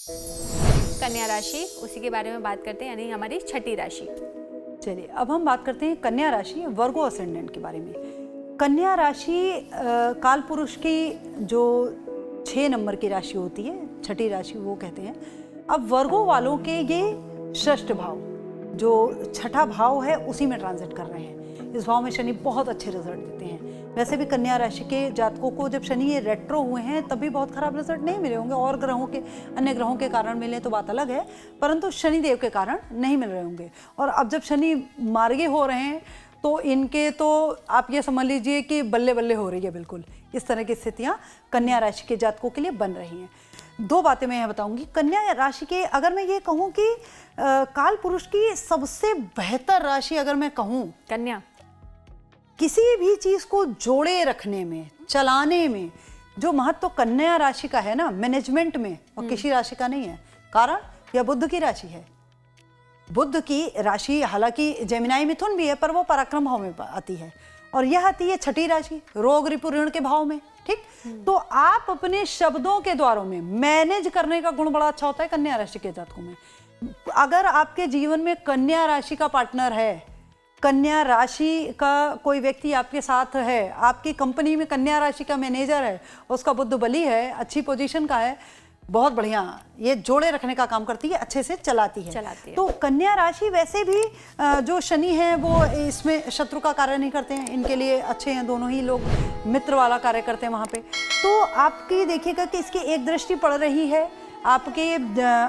कन्या राशि, उसी के बारे में बात करते हैं, यानी हमारी छठी राशि। चलिए अब हम बात करते हैं कन्या राशि वर्गो असेंडेंट के बारे में। कन्या राशि काल पुरुष की जो 6 नंबर की राशि होती है, छठी राशि वो कहते हैं। अब वर्गो वालों के ये षष्ठ भाव, जो छठा भाव है, उसी में ट्रांजिट कर रहे हैं। इस भाव में शनि बहुत अच्छे रिजल्ट देते हैं। वैसे भी कन्या राशि के जातकों को जब शनि ये रेट्रो हुए हैं तब भी बहुत खराब रिजल्ट नहीं मिले होंगे, और ग्रहों के अन्य ग्रहों के कारण मिले तो बात अलग है, परंतु शनिदेव के कारण नहीं मिल रहे होंगे। और अब जब शनि मार्गी हो रहे हैं तो इनके तो आप ये समझ लीजिए कि बल्ले बल्ले हो रही है। बिल्कुल इस तरह की स्थितियां कन्या राशि के जातकों के लिए बन रही हैं। 2 बातें मैं यहाँ बताऊंगी कन्या राशि के। अगर मैं ये कहूँ कि काल पुरुष की सबसे बेहतर राशि अगर मैं कहूँ कन्या, किसी भी चीज को जोड़े रखने में, चलाने में जो महत्व कन्या राशि का है ना, मैनेजमेंट में, और किसी राशि का नहीं है। कारण यह बुध की राशि है। बुध की राशि हालांकि जेमिनाई मिथुन भी है, पर वो पराक्रम भाव में आती है, और यह आती है छठी राशि रोग रिपु ऋण के भाव में। ठीक, तो आप अपने शब्दों के द्वारों में मैनेज करने का गुण बड़ा अच्छा होता है कन्या राशि के जातकों में। अगर आपके जीवन में कन्या राशि का पार्टनर है, कन्या राशि का कोई व्यक्ति आपके साथ है, आपकी कंपनी में कन्या राशि का मैनेजर है, उसका बुध बली है, अच्छी पोजीशन का है, बहुत बढ़िया, ये जोड़े रखने का काम करती है, अच्छे से चलाती है। तो कन्या राशि वैसे भी जो शनि है वो इसमें शत्रु का कार्य नहीं करते हैं, इनके लिए अच्छे हैं, दोनों ही लोग मित्र वाला कार्य करते हैं वहाँ पे। तो आपकी देखिएगा कि इसकी एक दृष्टि पड़ रही है आपके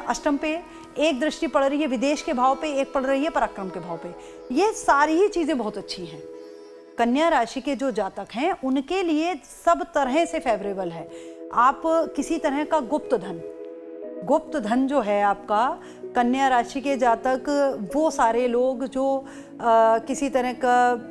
अष्टम पे, एक दृष्टि पड़ रही है विदेश के भाव पे, एक पड़ रही है पराक्रम के भाव पे। ये सारी ही चीज़ें बहुत अच्छी हैं। कन्या राशि के जो जातक हैं उनके लिए सब तरह से फेवरेबल है। आप किसी तरह का गुप्त धन जो है आपका, कन्या राशि के जातक वो सारे लोग जो किसी तरह का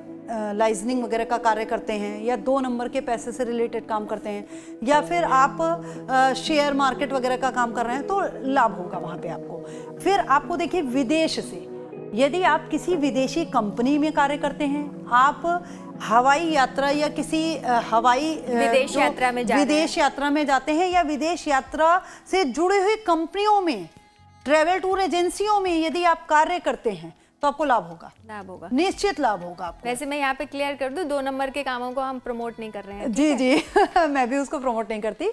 लाइजनिंग वगैरह का कार्य करते हैं, या 2 नंबर के पैसे से रिलेटेड काम करते हैं, या फिर आप शेयर मार्केट वगैरह का काम कर रहे हैं, तो लाभ होगा वहाँ पे आपको। फिर आपको देखिए विदेश से, यदि आप किसी विदेशी कंपनी में कार्य करते हैं, आप हवाई यात्रा या किसी विदेश यात्रा में जाते हैं, या विदेश यात्रा से जुड़ी हुई कंपनियों में, ट्रैवल टूर एजेंसियों में यदि आप कार्य करते हैं तो आपको लाभ होगा, निश्चित लाभ होगा आपको। वैसे मैं यहाँ पे क्लियर कर दूं, 2 नंबर के कामों को हम प्रमोट नहीं कर रहे हैं। जी मैं भी उसको प्रमोट नहीं करती।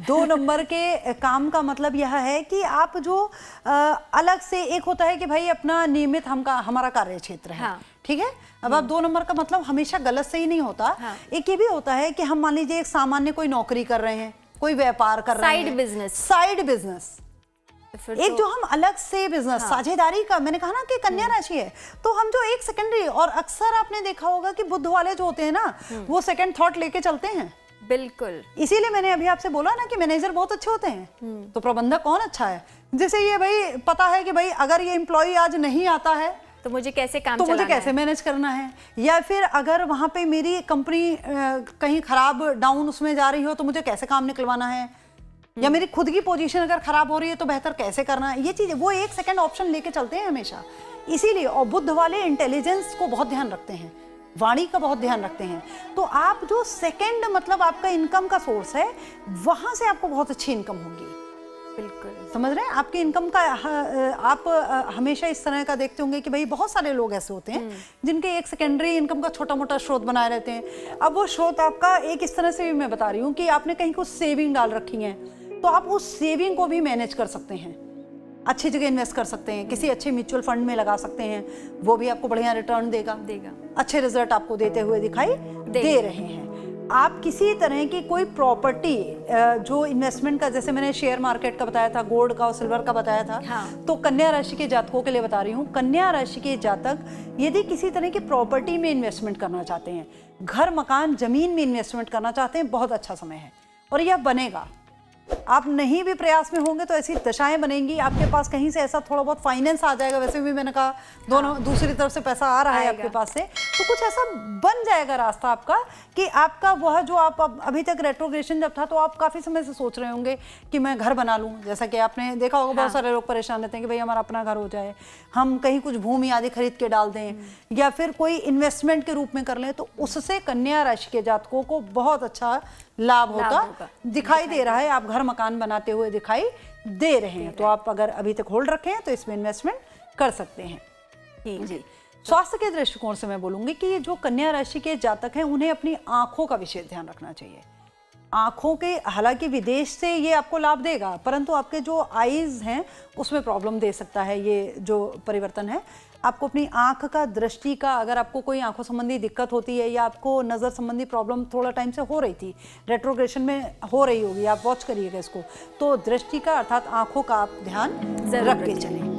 2 नंबर के काम का मतलब यह है कि आप जो अलग से, एक होता है कि भाई अपना नियमित हमारा कार्य क्षेत्र है, हाँ। ठीक है। अब आप 2 नंबर का मतलब हमेशा गलत से ही नहीं होता, हाँ। एक ये भी होता है कि हम मान लीजिए एक सामान्य कोई नौकरी कर रहे हैं, कोई व्यापार कर रहे हैं, साइड बिजनेस, एक जो हम अलग से बिजनेस, हाँ। साझेदारी का, मैंने कहा ना कि कन्या राशि है, तो हम जो एक सेकेंडरी, और अक्सर आपने देखा होगा कि बुध वाले जो होते हैं ना, वो सेकंड थॉट लेके चलते हैं। बिल्कुल, इसीलिए मैंने अभी आपसे बोला ना कि मैनेजर बहुत अच्छे होते हैं, तो प्रबंधक कौन अच्छा है। जैसे ये भाई पता है कि भाई अगर ये एम्प्लॉय आज नहीं आता है तो मुझे कैसे काम मुझे कैसे मैनेज करना है, या फिर अगर वहां पे मेरी कंपनी कहीं खराब डाउन उसमें जा रही हो तो मुझे कैसे काम निकलवाना है, या मेरी खुद की पोजीशन अगर खराब हो रही है तो बेहतर कैसे करना है, ये चीज़ वो एक सेकंड ऑप्शन लेके चलते हैं हमेशा। इसीलिए, और बुध वाले इंटेलिजेंस को बहुत ध्यान रखते हैं, वाणी का बहुत ध्यान रखते हैं। तो आप जो सेकंड मतलब आपका इनकम का सोर्स है, वहां से आपको बहुत अच्छी इनकम होगी। बिल्कुल, समझ रहे हैं, आपकी इनकम का आप हमेशा इस तरह का देखते होंगे कि भाई बहुत सारे लोग ऐसे होते हैं जिनके एक सेकेंडरी इनकम का छोटा मोटा स्रोत बनाए रहते हैं। अब वो स्रोत आपका एक इस तरह से भी मैं बता रही हूँ कि आपने कहीं कुछ सेविंग डाल रखी है, तो आप उस सेविंग को भी मैनेज कर सकते हैं, अच्छी जगह इन्वेस्ट कर सकते हैं, किसी अच्छे म्यूचुअल फंड में लगा सकते हैं, वो भी आपको बढ़िया रिटर्न देगा, अच्छे रिजल्ट आपको देते हुए दिखाई दे रहे हैं। आप किसी तरह की कोई प्रॉपर्टी जो इन्वेस्टमेंट का, जैसे मैंने शेयर मार्केट का बताया था, गोल्ड का और सिल्वर का बताया था, हाँ। तो कन्या राशि के जातकों के लिए बता रही हूँ, कन्या राशि के जातक यदि किसी तरह की प्रॉपर्टी में इन्वेस्टमेंट करना चाहते हैं, घर मकान जमीन में इन्वेस्टमेंट करना चाहते हैं, बहुत अच्छा समय है और यह बनेगा। आप नहीं भी प्रयास में होंगे तो ऐसी दशाएं बनेंगी, आपके पास कहीं से ऐसा थोड़ा बहुत फाइनेंस आ जाएगा। वैसे भी मैंने कहा दोनों, हाँ। दूसरी तरफ से पैसा आ रहा है आपके पास से, तो कुछ ऐसा बन जाएगा रास्ता आपका कि आपका वह जो आप अभी तक रेट्रोग्रेशन जब था तो आप काफी समय से सोच रहे होंगे कि मैं घर बना लूं, जैसा कि आपने देखा होगा, हाँ। बहुत सारे लोग परेशान रहते हैं कि भाई हमारा अपना घर हो जाए, हम कहीं कुछ भूमि आदि खरीद के डाल दें, या फिर कोई इन्वेस्टमेंट के रूप में कर लें, तो उससे कन्या राशि के जातकों को बहुत अच्छा लाभ होता दिखाई दे रहा है। आप घर मकान बनाते हुए दिखाई दे रहे हैं, तो आप अगर अभी तक होल्ड रखे हैं तो इसमें इन्वेस्टमेंट कर सकते हैं। जी, स्वास्थ्य के दृष्टिकोण से मैं बोलूंगी कि ये जो कन्या राशि के जातक हैं उन्हें अपनी आंखों का विशेष ध्यान रखना चाहिए। आंखों के, हालांकि विदेश से ये आपको लाभ देगा, परंतु आपके जो आईज हैं उसमें प्रॉब्लम दे सकता है। ये जो परिवर्तन है आपको अपनी आंख का, दृष्टि का, अगर आपको कोई आंखों संबंधी दिक्कत होती है या आपको नज़र संबंधी प्रॉब्लम थोड़ा टाइम से हो रही थी, रेट्रोग्रेशन में हो रही होगी, आप वॉच करिएगा इसको, तो दृष्टि का अर्थात आंखों का आप ध्यान रख के चलें।